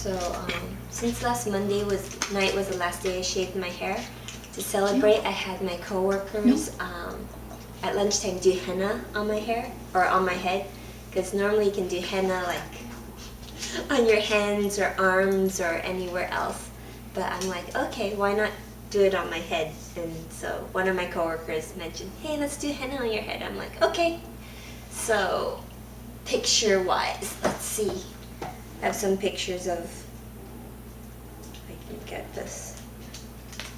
So since last Monday night was the last day I shaved my hair, to celebrate, I had my coworkers at lunchtime do henna on my hair or on my head, because normally you can do henna like on your hands or arms or anywhere else. But I'm like, okay, why not do it on my head? And so one of my coworkers mentioned, hey, let's do henna on your head. I'm like, okay. So picture-wise, let's see. I have some pictures of, if I can get this.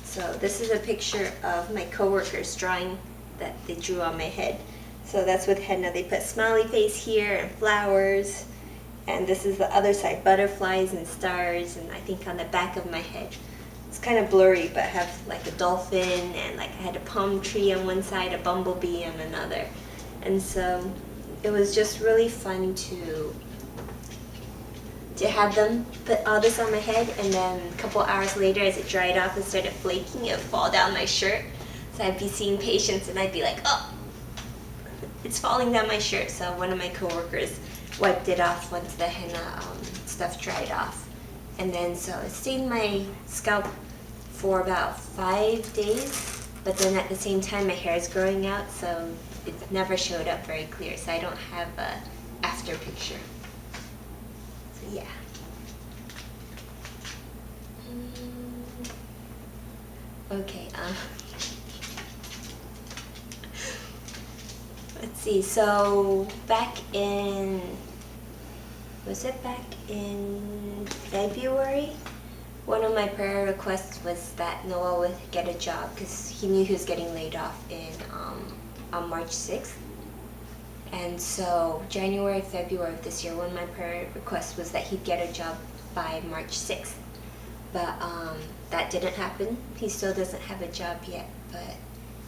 So this is a picture of my coworkers drawing that they drew on my head. So that's with henna. They put smiley face here and flowers. And this is the other side, butterflies and stars, and I think on the back of my head. It's kind of blurry, but I have like a dolphin, and like I had a palm tree on one side, a bumblebee on another. And so it was just really fun to have them put all this on my head, and then a couple hours later as it dried off and started flaking, it would fall down my shirt. So I'd be seeing patients and I'd be like, oh, it's falling down my shirt. So one of my coworkers wiped it off once the henna stuff dried off. And then so it stayed in my scalp for about 5 days, but then at the same time my hair is growing out, so it never showed up very clear. So I don't have a after picture. So yeah. Okay, let's see, so back in February? One of my prayer requests was that Noah would get a job, because he knew he was getting laid off on March 6th. And so January, February of this year, one of my prayer requests was that he'd get a job by March 6th. But that didn't happen. He still doesn't have a job yet, but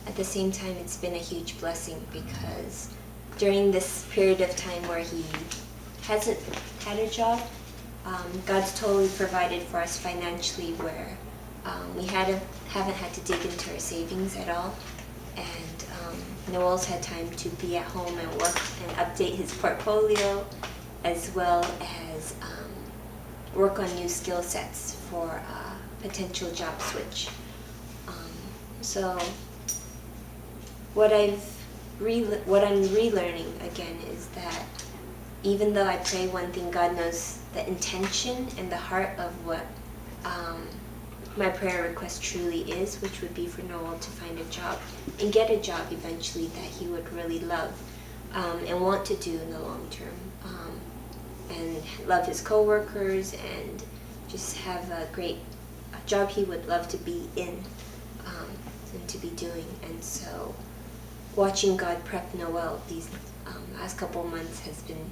at the same time it's been a huge blessing, because during this period of time where he hasn't had a job, God's totally provided for us financially, where we haven't had to dig into our savings at all. And Noel's had time to be at home and work and update his portfolio, as well as work on new skill sets for a potential job switch. So what I'm relearning again is that even though I pray one thing, God knows the intention and the heart of what my prayer request truly is, which would be for Noel to find a job and get a job eventually that he would really love and want to do in the long term, and love his coworkers and just have a great job he would love to be in and to be doing. And so watching God prep Noel these last couple months has been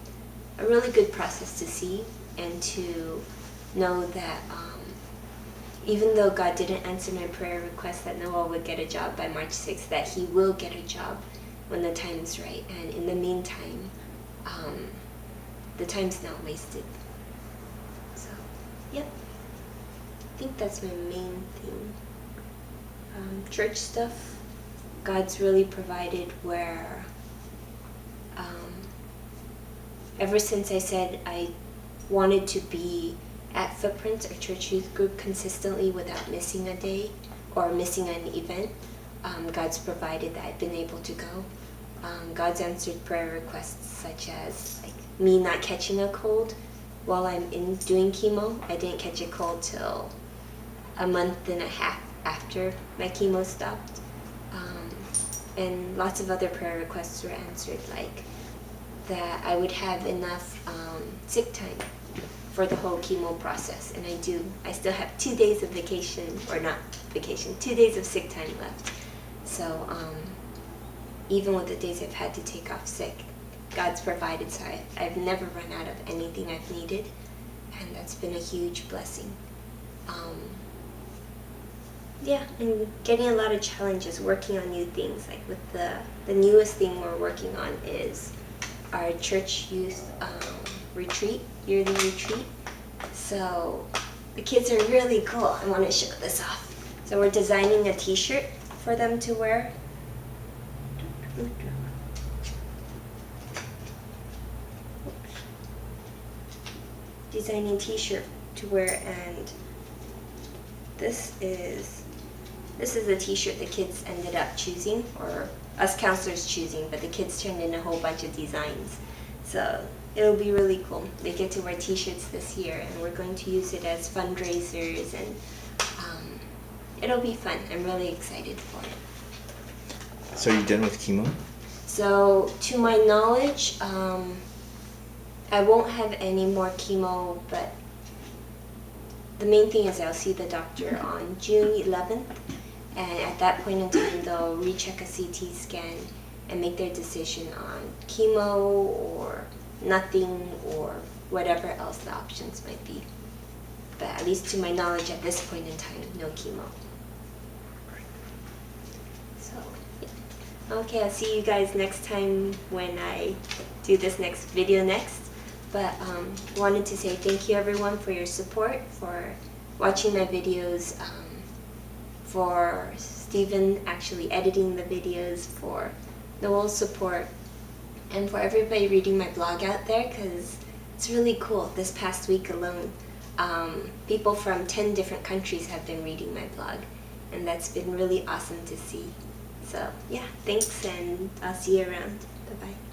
a really good process to see, and to know that even though God didn't answer my prayer request that Noel would get a job by March 6th, that he will get a job when the time is right. And in the meantime, the time's not wasted. So, yep. I think that's my main thing. Church stuff, God's really provided, where ever since I said I wanted to be at Footprints or Church Youth Group consistently without missing a day or missing an event, God's provided that I've been able to go. God's answered prayer requests such as like me not catching a cold while I'm doing chemo. I didn't catch a cold till a month and a half after my chemo stopped. And lots of other prayer requests were answered, like that I would have enough sick time for the whole chemo process, and I do. I still have 2 days of vacation, or not vacation, 2 days of sick time left. So even with the days I've had to take off sick, God's provided, so I've never run out of anything I've needed, and that's been a huge blessing. Yeah, and getting a lot of challenges, working on new things. Like with the newest thing we're working on is our church youth retreat, yearly retreat. So the kids are really cool. I want to show this off. So we're designing a t-shirt for them to wear. Designing t-shirt to wear, and this is a t-shirt the kids ended up choosing, or us counselors choosing, but the kids turned in a whole bunch of designs. So it'll be really cool. They get to wear t-shirts this year, and we're going to use it as fundraisers, and it'll be fun. I'm really excited for it. So are you done with chemo? So to my knowledge, I won't have any more chemo, but the main thing is I'll see the doctor on June 11th, and at that point in time they'll recheck a CT scan and make their decision on chemo or nothing or whatever else the options might be. But at least to my knowledge at this point in time, no chemo. So, okay, I'll see you guys next time when I do this next video next. But wanted to say thank you everyone for your support, for watching my videos, for Stephen actually editing the videos, for Noel's support, and for everybody reading my blog out there, because it's really cool. This past week alone, people from 10 different countries have been reading my blog, and that's been really awesome to see. So yeah, thanks, and I'll see you around. Bye-bye.